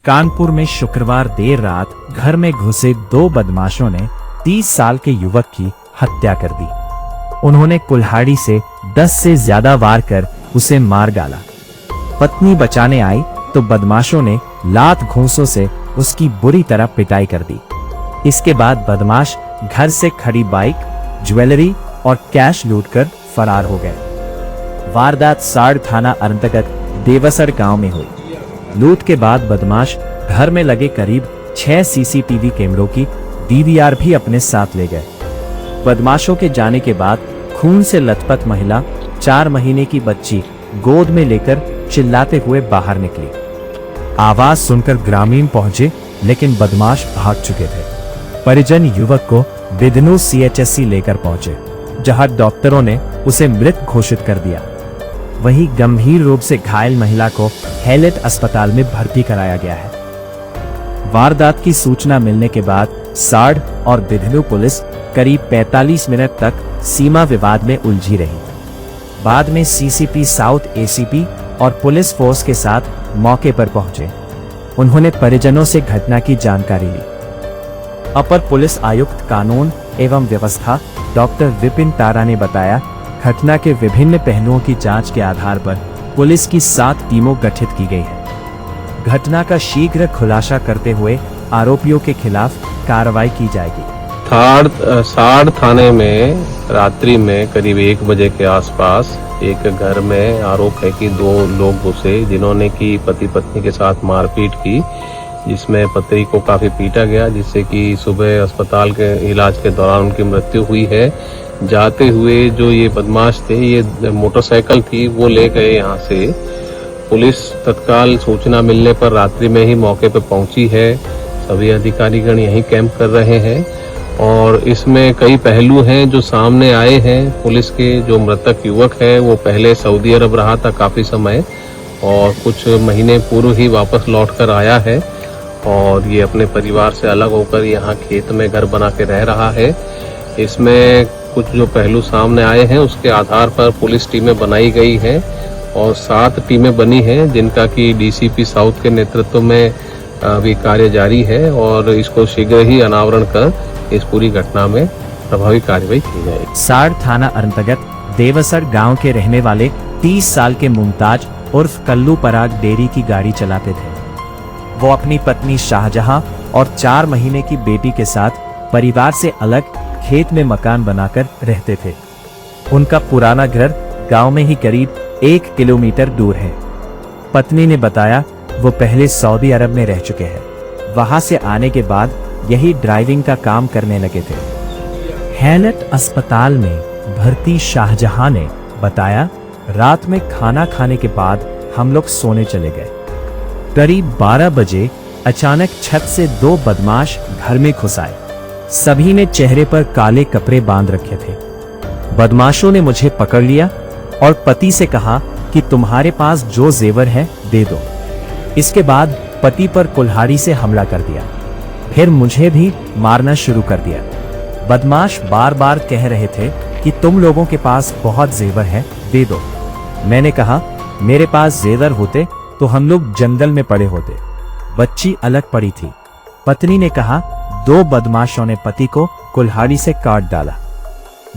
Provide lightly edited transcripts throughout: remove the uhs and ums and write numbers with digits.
कानपुर में शुक्रवार देर रात घर में घुसे दो बदमाशों ने 30 साल के युवक की हत्या कर दी। उन्होंने कुल्हाड़ी से 10 से ज्यादा वार कर उसे मार डाला। पत्नी बचाने आई तो बदमाशों ने लात घूंसों से उसकी बुरी तरह पिटाई कर दी। इसके बाद बदमाश घर से खड़ी बाइक, ज्वेलरी और कैश लूटकर फरार हो गए। वारदात साड़ थाना अंतर्गत देवसर गांव में हुई। लूट के बाद बदमाश घर में लगे करीब 6 सीसीटीवी कैमरों की डीवीआर भी अपने साथ ले गए। बदमाशों के जाने के बाद खून से लथपथ महिला 4 महीने की बच्ची गोद में लेकर चिल्लाते हुए बाहर निकली। आवाज सुनकर ग्रामीण पहुंचे, लेकिन बदमाश भाग चुके थे। परिजन युवक को बिदनू सीएचसी लेकर पहुंचे, जहां डॉक्टरों ने उसे मृत घोषित कर दिया। वहीं गंभीर रूप से घायल महिला को हैलेट अस्पताल में भर्ती कराया गया है। वारदात की सूचना मिलने के बाद साड़ और बिधनू पुलिस करीब 45 मिनट तक सीमा विवाद में उलझी रही। बाद में सीसीपी साउथ एसीपी और पुलिस फोर्स के साथ मौके पर पहुंचे। उन्होंने परिजनों से घटना की जानकारी ली। अपर पुलिस आयुक्त कानून एवं व्यवस्था डॉक्टर विपिन तारा ने बताया, घटना के विभिन्न पहलुओं की जांच के आधार पर पुलिस की 7 टीमों गठित की गई है। घटना का शीघ्र खुलासा करते हुए आरोपियों के खिलाफ कार्रवाई की जाएगी। साड़ थाने में रात्रि में करीब 1 बजे के आसपास एक घर में आरोप है कि 2 लोग घुसे, जिन्होंने की पति पत्नी के साथ मारपीट की, जिसमें पति को काफी पीटा गया, जिससे कि सुबह अस्पताल के इलाज के दौरान उनकी मृत्यु हुई है। जाते हुए जो ये बदमाश थे, ये मोटरसाइकिल थी, वो ले गए यहाँ से। पुलिस तत्काल सूचना मिलने पर रात्रि में ही मौके पर पहुंची है। सभी अधिकारीगण यहीं कैंप कर रहे हैं और इसमें कई पहलू हैं जो सामने आए हैं। पुलिस के जो मृतक युवक है वो पहले सऊदी अरब रहा था काफी समय और कुछ महीने पूर्व ही वापस लौट कर आया है और ये अपने परिवार से अलग होकर यहाँ खेत में घर बना के रह रहा है। इसमें कुछ जो पहलू सामने आए हैं उसके आधार पर पुलिस टीमें बनाई गई हैं और 7 टीमें बनी हैं, जिनका कि डीसीपी साउथ के नेतृत्व में अभी कार्य जारी है और इसको शीघ्र ही अनावरण कर इस पूरी घटना में प्रभावी कार्रवाई की जाएगी। साड़ थाना अंतर्गत देवसर गांव के रहने वाले 30 साल के मुमताज उर्फ कल्लू पराग डेयरी की गाड़ी चलाते थे। वो अपनी पत्नी शाहजहां और 4 महीने की बेटी के साथ परिवार से अलग खेत में मकान बनाकर रहते थे। उनका पुराना घर गांव में ही करीब 1 किलोमीटर दूर है। पत्नी ने बताया, वो पहले सऊदी अरब में रह चुके हैं। वहां से आने के बाद यही ड्राइविंग का काम करने लगे थे। हैलेट अस्पताल में भर्ती शाहजहां ने बताया, रात में खाना खाने के बाद हम लोग सोने चले गए। करीब 12 बजे अचानक छत से 2 बदमाश घर में घुस आए। सभी ने चेहरे पर काले कपड़े बांध रखे थे। बदमाशों ने मुझे पकड़ लिया और पति से कहा कि तुम्हारे पास जो जेवर है दे दो। इसके बाद पति पर कुल्हाड़ी से हमला कर दिया, फिर मुझे भी मारना शुरू कर दिया। बदमाश बार बार कह रहे थे कि तुम लोगों के पास बहुत जेवर है, दे दो। मैंने कहा, मेरे पास जेवर होते तो हम लोग जंगल में पड़े होते। बच्ची अलग पड़ी थी। पत्नी ने कहा, 2 बदमाशों ने पति को कुल्हाड़ी से काट डाला।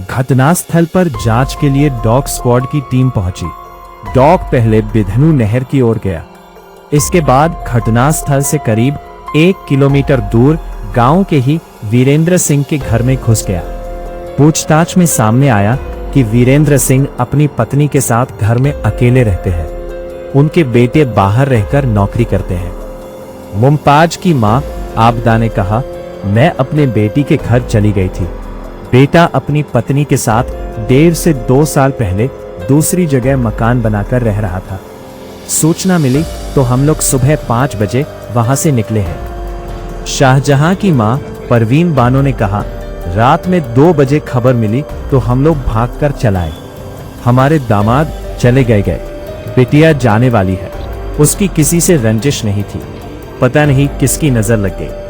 घटनास्थल पर जांच के लिए डॉग स्क्वाड की टीम पहुंची। डॉग पहले बिधनू नहर की ओर गया। इसके बाद घटनास्थल से करीब 1 किलोमीटर दूर गांव के ही वीरेंद्र सिंह के घर में घुस गया। पूछताछ में सामने आया कि वीरेंद्र सिंह अपनी पत्नी के साथ घर में अकेले रहते हैं। उनके बेटे बाहर रहकर नौकरी करते हैं। मुमताज की मां आबदा ने कहा, मैं अपने बेटी के घर चली गई थी। बेटा अपनी पत्नी के साथ 1.5 से 2 साल पहले दूसरी जगह मकान बनाकर रह रहा था। सूचना मिली तो हम लोग सुबह 5 बजे वहां से निकले हैं। शाहजहां की मां परवीन बानो ने कहा, रात में 2 बजे खबर मिली तो हम लोग भागकर चलाए। हमारे दामाद चले गए। बिटिया जाने वाली है। उसकी किसी से रंजिश नहीं थी। पता नहीं किसकी नजर लग गई।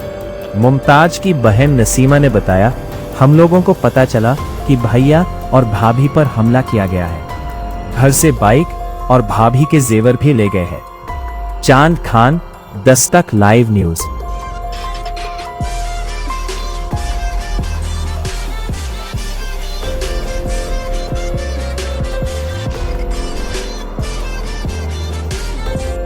मुमताज की बहन नसीमा ने बताया, हम लोगों को पता चला कि भैया और भाभी पर हमला किया गया है। घर से बाइक और भाभी के जेवर भी ले गए हैं। चांद खान दस्तक लाइव न्यूज।